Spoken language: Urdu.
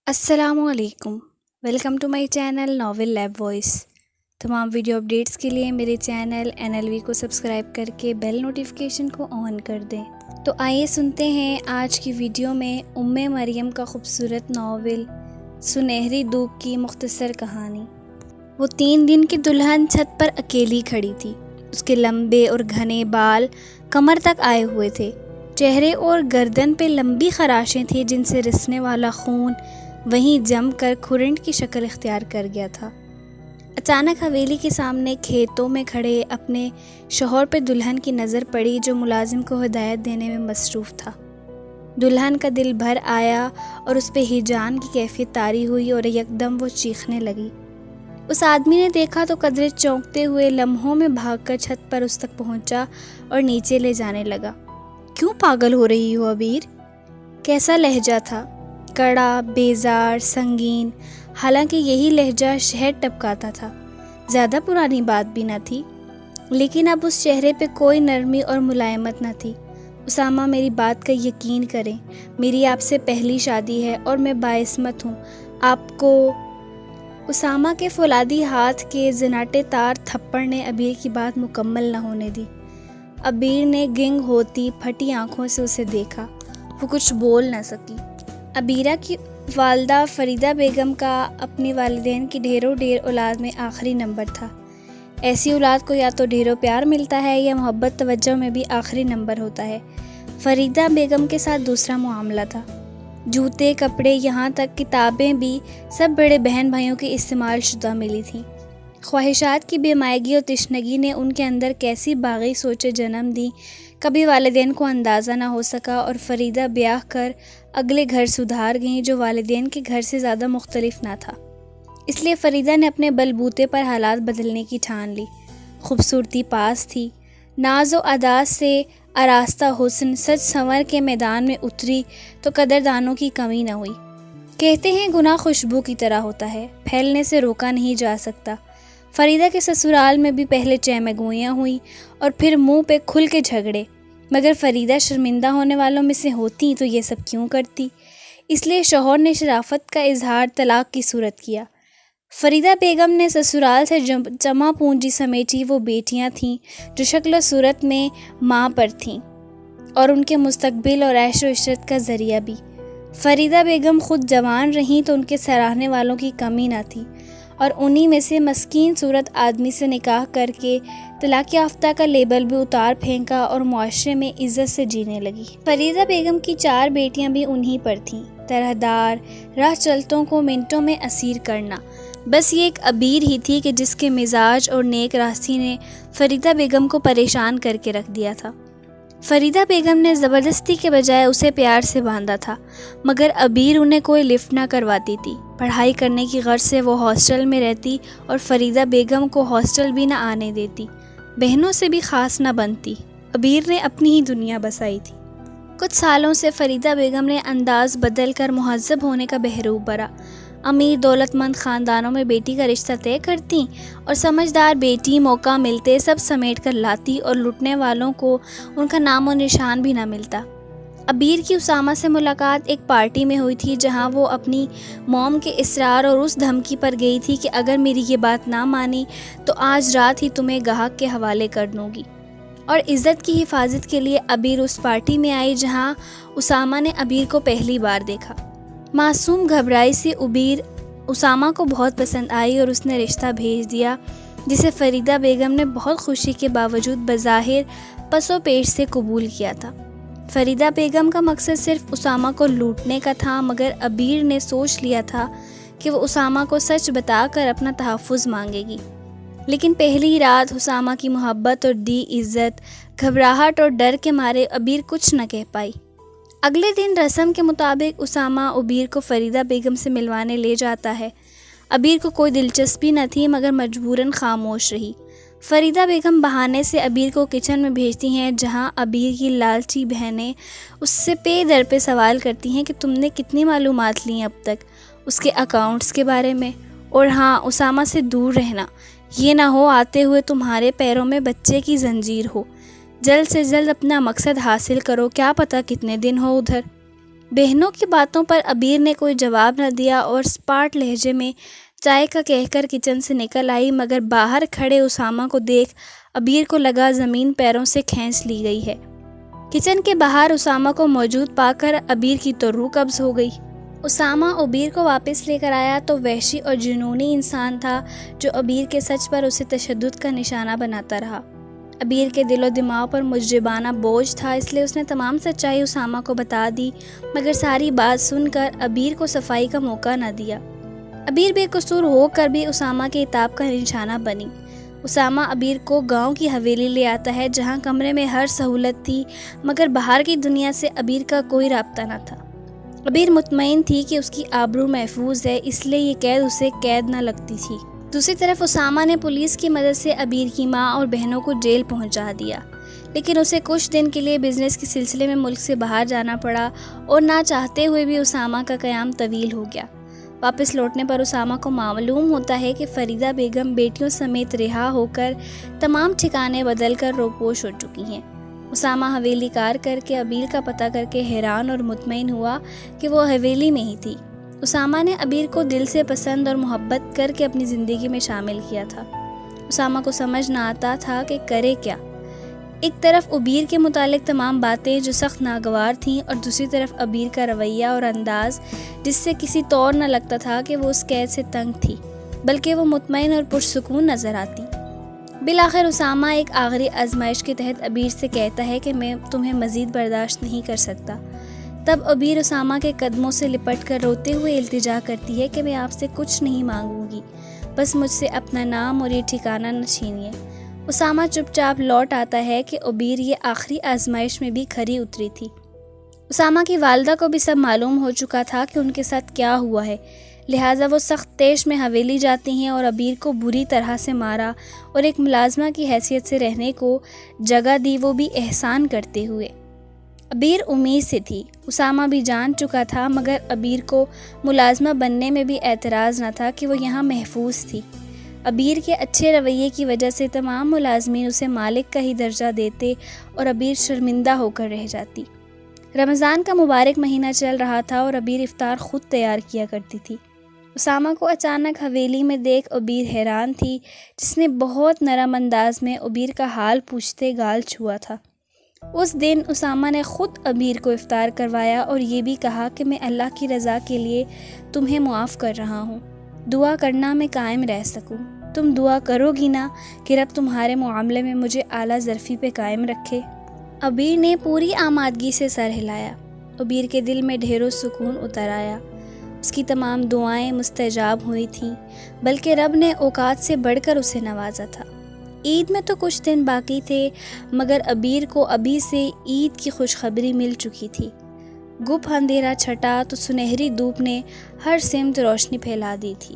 السلام علیکم، welcome to my channel novel lab voice. تمام ویڈیو اپڈیٹس کے لیے میرے چینل NLV کو سبسکرائب کر کے بیل نوٹیفیکیشن کو آن کر دیں۔ تو آئیے سنتے ہیں آج کی ویڈیو میں مریم کا خوبصورت ناول سنہری دھوپ کی مختصر کہانی۔ وہ 3 دن کی دلہن چھت پر اکیلی کھڑی تھی۔ اس کے لمبے اور گھنے بال کمر تک آئے ہوئے تھے۔ چہرے اور گردن پہ لمبی خراشیں تھیں جن سے رسنے والا خون وہیں جم کر کھرنٹ کی شکل اختیار کر گیا تھا۔ اچانک حویلی کے سامنے کھیتوں میں کھڑے اپنے شوہر پہ دلہن کی نظر پڑی جو ملازم کو ہدایت دینے میں مصروف تھا۔ دلہن کا دل بھر آیا اور اس پہ ہیجان کی کیفیت طاری ہوئی اور یکدم وہ چیخنے لگی۔ اس آدمی نے دیکھا تو قدرے چونکتے ہوئے لمحوں میں بھاگ کر چھت پر اس تک پہنچا اور نیچے لے جانے لگا۔ کیوں پاگل ہو رہی ہو عبیر؟ کیسا لہجہ تھا، کڑا، بیزار، سنگین، حالانکہ یہی لہجہ شہد ٹپکاتا تھا۔ زیادہ پرانی بات بھی نہ تھی، لیکن اب اس چہرے پہ کوئی نرمی اور ملائمت نہ تھی۔ اسامہ، میری بات کا یقین کریں، میری آپ سے پہلی شادی ہے اور میں باعصمت ہوں۔ آپ کو… اسامہ کے فولادی ہاتھ کے زناٹے تار تھپڑ نے عبیر کی بات مکمل نہ ہونے دی۔ عبیر نے گنگ ہوتی پھٹی آنکھوں سے اسے دیکھا۔ وہ کچھ بول نہ سکی۔ عبیرہ کی والدہ فریدہ بیگم کا اپنی والدین کی ڈھیروں ڈھیر اولاد میں آخری نمبر تھا۔ ایسی اولاد کو یا تو ڈھیروں پیار ملتا ہے یا محبت توجہ میں بھی آخری نمبر ہوتا ہے۔ فریدہ بیگم کے ساتھ دوسرا معاملہ تھا۔ جوتے، کپڑے، یہاں تک کتابیں بھی سب بڑے بہن بھائیوں کی استعمال شدہ ملی تھیں۔ خواہشات کی بے مائگی اور تشنگی نے ان کے اندر کیسی باغی سوچیں جنم دیں، کبھی والدین کو اندازہ نہ ہو سکا اور فریدہ بیاہ کر اگلے گھر سدھار گئیں جو والدین کے گھر سے زیادہ مختلف نہ تھا۔ اس لیے فریدہ نے اپنے بل بوتے پر حالات بدلنے کی ٹھان لی۔ خوبصورتی پاس تھی، ناز و ادا سے آراستہ حسن سج سنور کے میدان میں اتری تو قدردانوں کی کمی نہ ہوئی۔ کہتے ہیں گناہ خوشبو کی طرح ہوتا ہے، پھیلنے سے روکا نہیں جا سکتا۔ فریدہ کے سسرال میں بھی پہلے چہ گوئیاں ہوئیں اور پھر منہ پہ کھل کے جھگڑے، مگر فریدہ شرمندہ ہونے والوں میں سے ہوتی تو یہ سب کیوں کرتی؟ اس لیے شوہر نے شرافت کا اظہار طلاق کی صورت کیا۔ فریدہ بیگم نے سسرال سے جمع پونجی سمیٹی وہ بیٹیاں تھیں جو شکل و صورت میں ماں پر تھیں اور ان کے مستقبل اور عیش و عشرت کا ذریعہ بھی۔ فریدہ بیگم خود جوان رہیں تو ان کے سراہنے والوں کی کمی نہ تھی اور انہی میں سے مسکین صورت آدمی سے نکاح کر کے طلاق یافتہ کا لیبل بھی اتار پھینکا اور معاشرے میں عزت سے جینے لگی۔ فریدہ بیگم کی 4 بیٹیاں بھی انہی پر تھیں۔ طرح دار راہ چلتوں کو منٹوں میں اسیر کرنا، بس یہ ایک عبیر ہی تھی کہ جس کے مزاج اور نیک راستی نے فریدہ بیگم کو پریشان کر کے رکھ دیا تھا۔ فریدہ بیگم نے زبردستی کے بجائے اسے پیار سے باندھا تھا، مگر عبیر انہیں کوئی لفٹ نہ کرواتی تھی۔ پڑھائی کرنے کی غرض سے وہ ہاسٹل میں رہتی اور فریدہ بیگم کو ہاسٹل بھی نہ آنے دیتی، بہنوں سے بھی خاص نہ بنتی۔ عبیر نے اپنی ہی دنیا بسائی تھی۔ کچھ سالوں سے فریدہ بیگم نے انداز بدل کر مہذب ہونے کا بحروب برا۔ امیر دولت مند خاندانوں میں بیٹی کا رشتہ طے کرتی اور سمجھدار بیٹی موقع ملتے سب سمیٹ کر لاتی اور لٹنے والوں کو ان کا نام و نشان بھی نہ ملتا۔ عبیر کی اسامہ سے ملاقات ایک پارٹی میں ہوئی تھی جہاں وہ اپنی موم کے اصرار اور اس دھمکی پر گئی تھی کہ اگر میری یہ بات نہ مانی تو آج رات ہی تمہیں گاہک کے حوالے کر دوں گی۔ اور عزت کی حفاظت کے لیے عبیر اس پارٹی میں آئی جہاں اسامہ نے عبیر کو پہلی بار دیکھا۔ معصوم گھبرائی سی عبیر اسامہ کو بہت پسند آئی اور اس نے رشتہ بھیج دیا جسے فریدہ بیگم نے بہت خوشی کے باوجود بظاہر پس و پیش سے قبول کیا تھا۔ فریدہ بیگم کا مقصد صرف اسامہ کو لوٹنے کا تھا، مگر عبیر نے سوچ لیا تھا کہ وہ اسامہ کو سچ بتا کر اپنا تحفظ مانگے گی۔ لیکن پہلی رات اسامہ کی محبت اور دی عزت، گھبراہٹ اور ڈر کے مارے عبیر کچھ نہ کہہ پائی۔ اگلے دن رسم کے مطابق اسامہ عبیر کو فریدہ بیگم سے ملوانے لے جاتا ہے۔ عبیر کو کوئی دلچسپی نہ تھی مگر مجبوراً خاموش رہی۔ فریدہ بیگم بہانے سے عبیر کو کچن میں بھیجتی ہیں جہاں عبیر کی لالچی بہنیں اس سے پے در پہ سوال کرتی ہیں کہ تم نے کتنی معلومات لیں اب تک، اس کے اکاؤنٹس کے بارے میں، اور ہاں اسامہ سے دور رہنا، یہ نہ ہو آتے ہوئے تمہارے پیروں میں بچے کی زنجیر ہو۔ جلد سے جلد اپنا مقصد حاصل کرو، کیا پتہ کتنے دن ہو ادھر۔ بہنوں کی باتوں پر ابیر نے کوئی جواب نہ دیا اور سپاٹ لہجے میں چائے کا کہہ کر کچن سے نکل آئی، مگر باہر کھڑے اسامہ کو دیکھ ابیر کو لگا زمین پیروں سے کھینچ لی گئی ہے۔ کچن کے باہر اسامہ کو موجود پا کر ابیر کی تو روح قبض ہو گئی۔ اسامہ ابیر کو واپس لے کر آیا تو وحشی اور جنونی انسان تھا جو ابیر کے سچ پر اسے تشدد کا نشانہ بناتا رہا۔ ابیر کے دل و دماغ پر مجرمانہ بوجھ تھا، اس لیے اس نے تمام سچائی اسامہ کو بتا دی، مگر ساری بات سن کر ابیر کو صفائی کا موقع نہ دیا۔ ابیر بے قصور ہو کر بھی اسامہ کے عتاب کا نشانہ بنی۔ اسامہ ابیر کو گاؤں کی حویلی لے آتا ہے جہاں کمرے میں ہر سہولت تھی، مگر باہر کی دنیا سے ابیر کا کوئی رابطہ نہ تھا۔ ابیر مطمئن تھی کہ اس کی آبرو محفوظ ہے، اس لیے یہ قید اسے قید نہ لگتی تھی۔ دوسری طرف اسامہ نے پولیس کی مدد سے ابیر کی ماں اور بہنوں کو جیل پہنچا دیا، لیکن اسے کچھ دن کے لیے بزنس کے سلسلے میں ملک سے باہر جانا پڑا اور نہ چاہتے ہوئے بھی اسامہ کا قیام طویل ہو گیا۔ واپس لوٹنے پر اسامہ کو معلوم ہوتا ہے کہ فریدہ بیگم بیٹیوں سمیت رہا ہو کر تمام ٹھکانے بدل کر روپوش ہو چکی ہیں۔ اسامہ حویلی کار کر کے ابیر کا پتہ کر کے حیران اور مطمئن ہوا کہ وہ حویلی میں ہی تھی۔ اسامہ نے ابیر کو دل سے پسند اور محبت کر کے اپنی زندگی میں شامل کیا تھا۔ اسامہ کو سمجھ نہ آتا تھا کہ کرے کیا۔ ایک طرف ابیر کے متعلق تمام باتیں جو سخت ناگوار تھیں، اور دوسری طرف ابیر کا رویہ اور انداز جس سے کسی طور نہ لگتا تھا کہ وہ اس قید سے تنگ تھی، بلکہ وہ مطمئن اور پرسکون نظر آتی۔ بالآخر اسامہ ایک آخری آزمائش کے تحت ابیر سے کہتا ہے کہ میں تمہیں مزید برداشت نہیں کر سکتا۔ تب ابیر اسامہ کے قدموں سے لپٹ کر روتے ہوئے التجا کرتی ہے کہ میں آپ سے کچھ نہیں مانگوں گی، بس مجھ سے اپنا نام اور یہ ٹھکانہ نہ چھینیے۔ اسامہ چپ چاپ لوٹ آتا ہے کہ ابیر یہ آخری آزمائش میں بھی کھری اتری تھی۔ اسامہ کی والدہ کو بھی سب معلوم ہو چکا تھا کہ ان کے ساتھ کیا ہوا ہے، لہٰذا وہ سخت تیش میں حویلی جاتی ہیں اور ابیر کو بری طرح سے مارا اور ایک ملازمہ کی حیثیت سے رہنے کو جگہ دی، وہ بھی احسان کرتے ہوئے۔ ابیر امید سے تھی، اسامہ بھی جان چکا تھا، مگر ابیر کو ملازمہ بننے میں بھی اعتراض نہ تھا کہ وہ یہاں محفوظ تھی۔ ابیر کے اچھے رویے کی وجہ سے تمام ملازمین اسے مالک کا ہی درجہ دیتے اور ابیر شرمندہ ہو کر رہ جاتی۔ رمضان کا مبارک مہینہ چل رہا تھا اور ابیر افطار خود تیار کیا کرتی تھی۔ اسامہ کو اچانک حویلی میں دیکھ ابیر حیران تھی، جس نے بہت نرم انداز میں ابیر کا حال پوچھتے گال چھوا تھا۔ اس دن اسامہ نے خود ابیر کو افطار کروایا اور یہ بھی کہا کہ میں اللہ کی رضا کے لیے تمہیں معاف کر رہا ہوں، دعا کرنا میں قائم رہ سکوں۔ تم دعا کرو گی نا کہ رب تمہارے معاملے میں مجھے اعلیٰ ظرفی پہ قائم رکھے۔ ابیر نے پوری آمادگی سے سر ہلایا۔ ابیر کے دل میں ڈھیروں سکون اتر آیا۔ اس کی تمام دعائیں مستجاب ہوئی تھیں، بلکہ رب نے اوقات سے بڑھ کر اسے نوازا تھا۔ عید میں تو کچھ دن باقی تھے، مگر ابیر کو ابھی سے عید کی خوشخبری مل چکی تھی۔ گپ اندھیرا چھٹا تو سنہری دھوپ نے ہر سمت روشنی پھیلا دی تھی۔